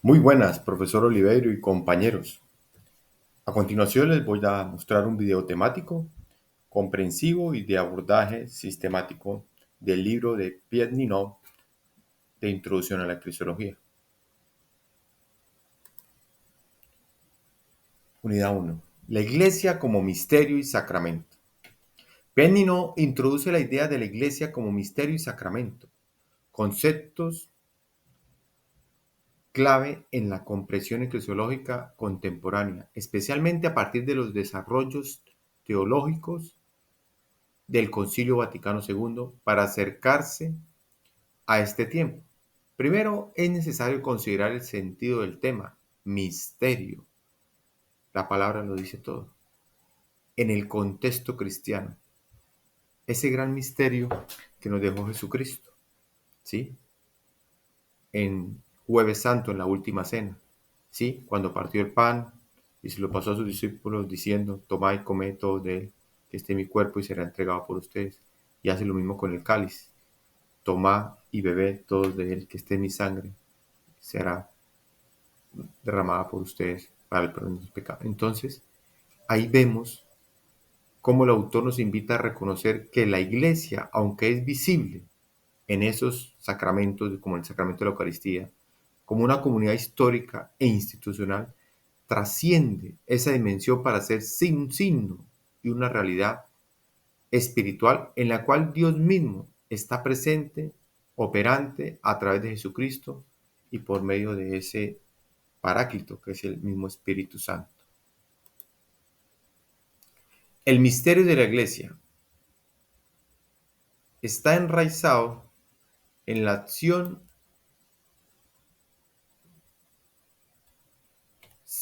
Muy buenas, profesor Oliveiro y compañeros. A continuación les voy a mostrar un video temático, comprensivo y de abordaje sistemático del libro de Pierre Ninot de Introducción a la Cristología. Unidad 1. La Iglesia como misterio y sacramento. Pierre Ninot introduce la idea de la Iglesia como misterio y sacramento, conceptos clave en la comprensión eclesiológica contemporánea, especialmente a partir de los desarrollos teológicos del Concilio Vaticano II para acercarse a este tiempo. Primero, es necesario considerar el sentido del tema, misterio. La palabra lo dice todo. En el contexto cristiano, ese gran misterio que nos dejó Jesucristo, ¿sí? En Jueves Santo, en la última cena, ¿sí? Cuando partió el pan y se lo pasó a sus discípulos diciendo, tomad y comed todo de él, que este es mi cuerpo y será entregado por ustedes. Y hace lo mismo con el cáliz. Tomad y bebed todos de él, que esté mi sangre, será derramada por ustedes para el perdón de sus pecados. Entonces, ahí vemos cómo el autor nos invita a reconocer que la iglesia, aunque es visible en esos sacramentos, como el sacramento de la Eucaristía, como una comunidad histórica e institucional, trasciende esa dimensión para ser un signo y una realidad espiritual en la cual Dios mismo está presente, operante a través de Jesucristo y por medio de ese Paráclito, que es el mismo Espíritu Santo. El misterio de la Iglesia está enraizado en la acción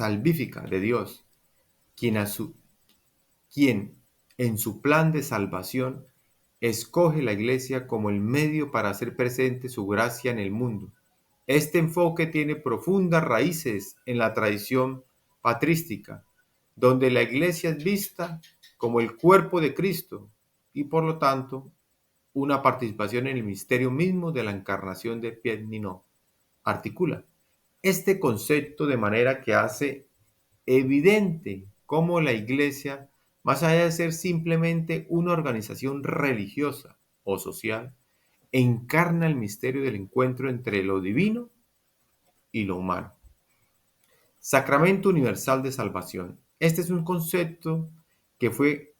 salvífica de Dios, quien, quien en su plan de salvación escoge la Iglesia como el medio para hacer presente su gracia en el mundo. Este enfoque tiene profundas raíces en la tradición patrística, donde la Iglesia es vista como el cuerpo de Cristo y por lo tanto una participación en el misterio mismo de la encarnación de Pierre Ninot. Articula este concepto de manera que hace evidente cómo la Iglesia, más allá de ser simplemente una organización religiosa o social, encarna el misterio del encuentro entre lo divino y lo humano. Sacramento universal de salvación. Este es un concepto que fue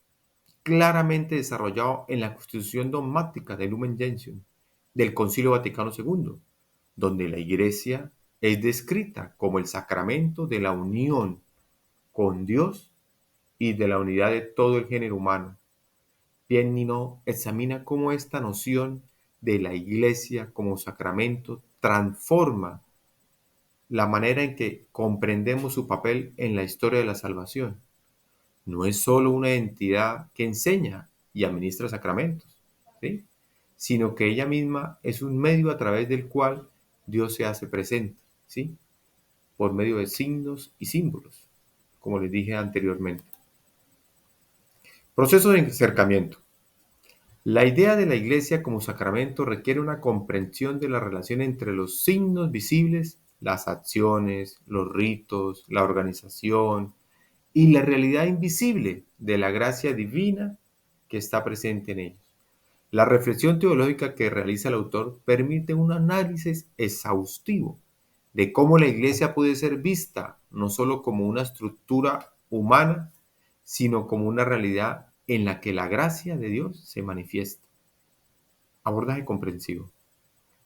claramente desarrollado en la Constitución dogmática de Lumen Gentium del Concilio Vaticano II, donde la Iglesia es descrita como el sacramento de la unión con Dios y de la unidad de todo el género humano. Piennino examina cómo esta noción de la Iglesia como sacramento transforma la manera en que comprendemos su papel en la historia de la salvación. No es solo una entidad que enseña y administra sacramentos, ¿sí? Sino que ella misma es un medio a través del cual Dios se hace presente, ¿sí? Por medio de signos y símbolos, como les dije anteriormente. Proceso de acercamiento. La idea de la Iglesia como sacramento requiere una comprensión de la relación entre los signos visibles, las acciones, los ritos, la organización y la realidad invisible de la gracia divina que está presente en ellos. La reflexión teológica que realiza el autor permite un análisis exhaustivo de cómo la Iglesia puede ser vista no solo como una estructura humana, sino como una realidad en la que la gracia de Dios se manifiesta. Abordaje comprensivo.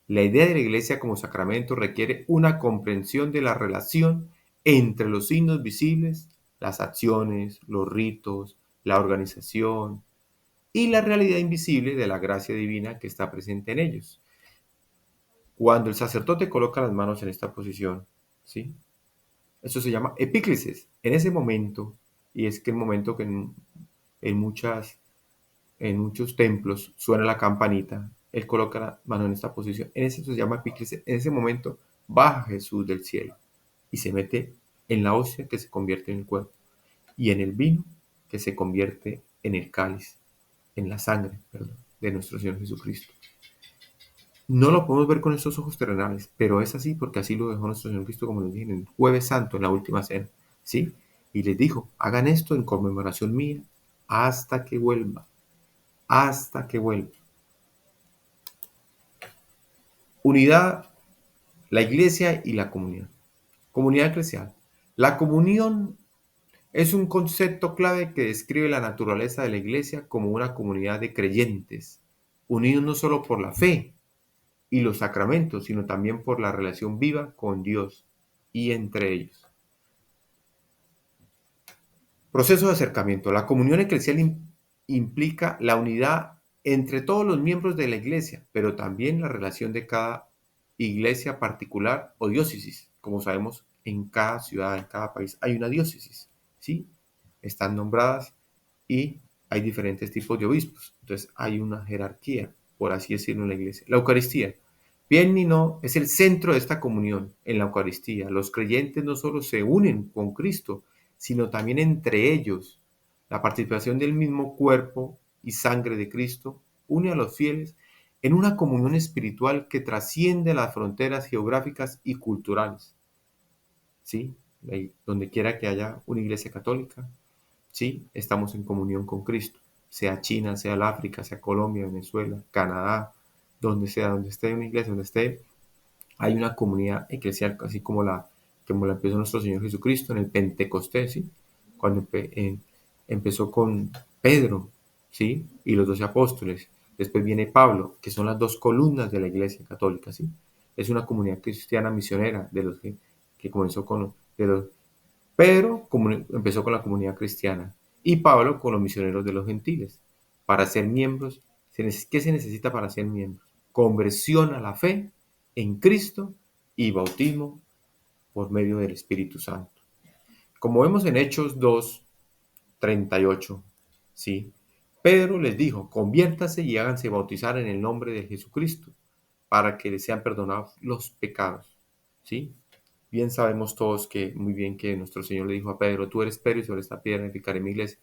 La idea de la Iglesia como sacramento requiere una comprensión de la relación entre los signos visibles, las acciones, los ritos, la organización y la realidad invisible de la gracia divina que está presente en ellos. Cuando el sacerdote coloca las manos en esta posición, ¿sí? Eso se llama epíclesis. En ese momento, y es que el momento que en muchas en muchos templos suena la campanita, él coloca la mano en esta posición, en ese se llama epíclesis, en ese momento baja Jesús del cielo y se mete en la hostia que se convierte en el cuerpo y en el vino que se convierte en el cáliz, en la sangre, perdón, de nuestro Señor Jesucristo. No lo podemos ver con estos ojos terrenales, pero es así porque así lo dejó nuestro Señor Cristo, como les dije, en el Jueves Santo, en la última cena, ¿sí? Y les dijo, hagan esto en conmemoración mía hasta que vuelva, hasta que vuelva. Unidad, la iglesia y la comunidad. Comunidad eclesial. La comunión es un concepto clave que describe la naturaleza de la iglesia como una comunidad de creyentes, unidos no solo por la fe y los sacramentos, sino también por la relación viva con Dios y entre ellos. Proceso de acercamiento. La comunión eclesial implica la unidad entre todos los miembros de la iglesia, pero también la relación de cada iglesia particular o diócesis. Como sabemos, en cada ciudad, en cada país hay una diócesis, ¿sí? Están nombradas y hay diferentes tipos de obispos. Entonces hay una jerarquía, por así decirlo, en la iglesia. La Eucaristía. Bien y no, es el centro de esta comunión en la Eucaristía. Los creyentes no solo se unen con Cristo, sino también entre ellos. La participación del mismo cuerpo y sangre de Cristo une a los fieles en una comunión espiritual que trasciende las fronteras geográficas y culturales. ¿Sí? Donde quiera que haya una iglesia católica, ¿sí? Estamos en comunión con Cristo. Sea China, sea el África, sea Colombia, Venezuela, Canadá, donde sea, donde esté una iglesia, donde esté, hay una comunidad eclesial, así como la empezó nuestro Señor Jesucristo en el Pentecostés, ¿sí? Cuando empezó con Pedro, ¿sí? Y los 12 apóstoles. Después viene Pablo, que son las dos columnas de la iglesia católica, ¿sí? Es una comunidad cristiana misionera de los que comenzó con de los, Pedro empezó con la comunidad cristiana y Pablo con los misioneros de los gentiles. Para ser miembros, ¿qué se necesita para ser miembros? Conversión a la fe en Cristo y bautismo por medio del Espíritu Santo. Como vemos en Hechos 2:38, ¿sí? Pedro les dijo, conviértase y háganse bautizar en el nombre de Jesucristo para que les sean perdonados los pecados, ¿sí? Bien sabemos todos que muy bien que nuestro Señor le dijo a Pedro, tú eres Pedro y sobre esta piedra edificaré mi iglesia.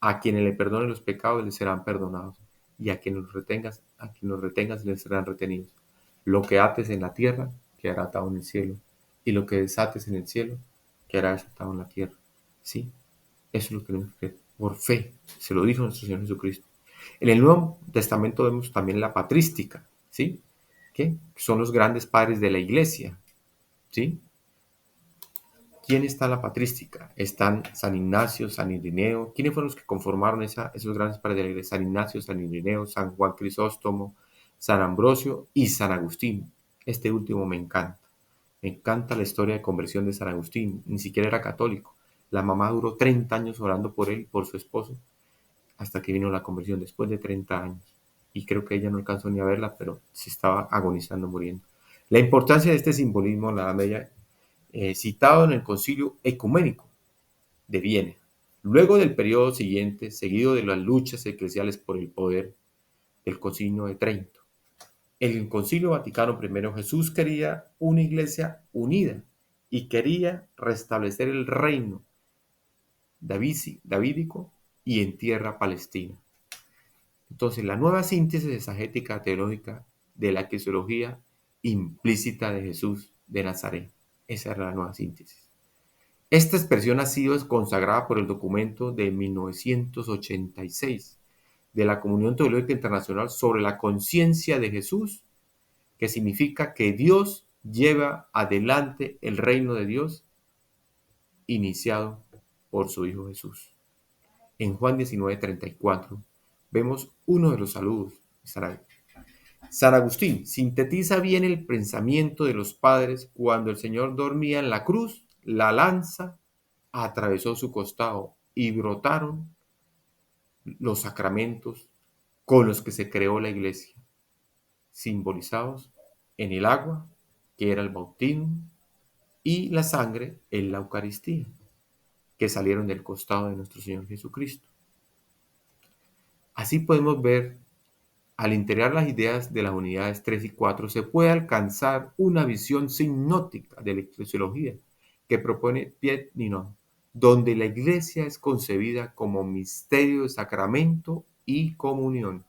A quienes le perdonen los pecados les serán perdonados y a quienes los retengas les serán retenidos. Lo que ates en la tierra quedará atado en el cielo y lo que desates en el cielo quedará desatado en la tierra. ¿Sí? Eso es lo que tenemos que creer. Por fe, se lo dijo nuestro Señor Jesucristo. En el Nuevo Testamento vemos también la patrística, ¿sí? Que son los grandes padres de la iglesia, ¿sí? ¿Quién está en la patrística? Están San Ignacio, San Irineo. ¿Quiénes fueron los que conformaron esos grandes padres de la iglesia? San Ignacio, San Irineo, San Juan Crisóstomo, San Ambrosio y San Agustín. Este último me encanta. Me encanta la historia de conversión de San Agustín. Ni siquiera era católico. La mamá duró 30 años orando por él y por su esposo hasta que vino la conversión después de 30 años. Y creo que ella no alcanzó ni a verla, pero se estaba agonizando, muriendo. La importancia de este simbolismo en la Edad Media citado en el Concilio Ecuménico de Viena. Luego del periodo siguiente, seguido de las luchas eclesiales por el poder del Concilio de Trento. En el Concilio Vaticano I, Jesús quería una iglesia unida y quería restablecer el reino davídico y en tierra palestina. Entonces, la nueva síntesis exegética teológica de la eclesiología implícita de Jesús de Nazaret. Esa era la nueva síntesis. Esta expresión ha sido consagrada por el documento de 1986 de la Comunión Teológica Internacional sobre la conciencia de Jesús, que significa que Dios lleva adelante el reino de Dios iniciado por su Hijo Jesús. En Juan 19:34 vemos uno de los saludos. San Agustín sintetiza bien el pensamiento de los padres cuando el Señor dormía en la cruz, la lanza atravesó su costado y brotaron los sacramentos con los que se creó la iglesia, simbolizados en el agua, que era el bautismo, y la sangre en la Eucaristía, que salieron del costado de nuestro Señor Jesucristo. Así podemos ver, al integrar las ideas de las unidades 3 y 4, se puede alcanzar una visión sinóptica de la eclesiología que propone Pierre Ninon, donde la iglesia es concebida como misterio de sacramento y comunión.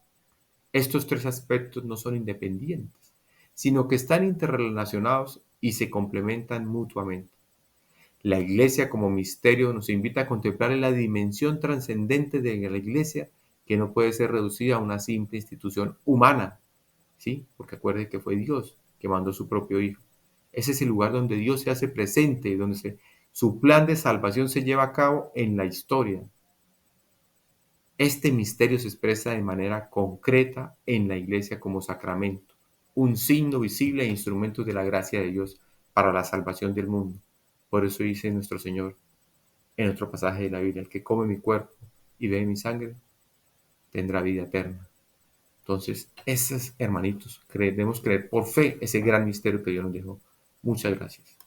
Estos tres aspectos no son independientes, sino que están interrelacionados y se complementan mutuamente. La Iglesia como misterio nos invita a contemplar la dimensión trascendente de la Iglesia, que no puede ser reducida a una simple institución humana, ¿sí? Porque acuerde que fue Dios que mandó su propio Hijo. Ese es el lugar donde Dios se hace presente, donde su plan de salvación se lleva a cabo en la historia. Este misterio se expresa de manera concreta en la Iglesia como sacramento, un signo visible e instrumento de la gracia de Dios para la salvación del mundo. Por eso dice nuestro Señor en otro pasaje de la Biblia: el que come mi cuerpo y bebe mi sangre tendrá vida eterna. Entonces, esos hermanitos, debemos creer por fe ese gran misterio que Dios nos dejó. Muchas gracias.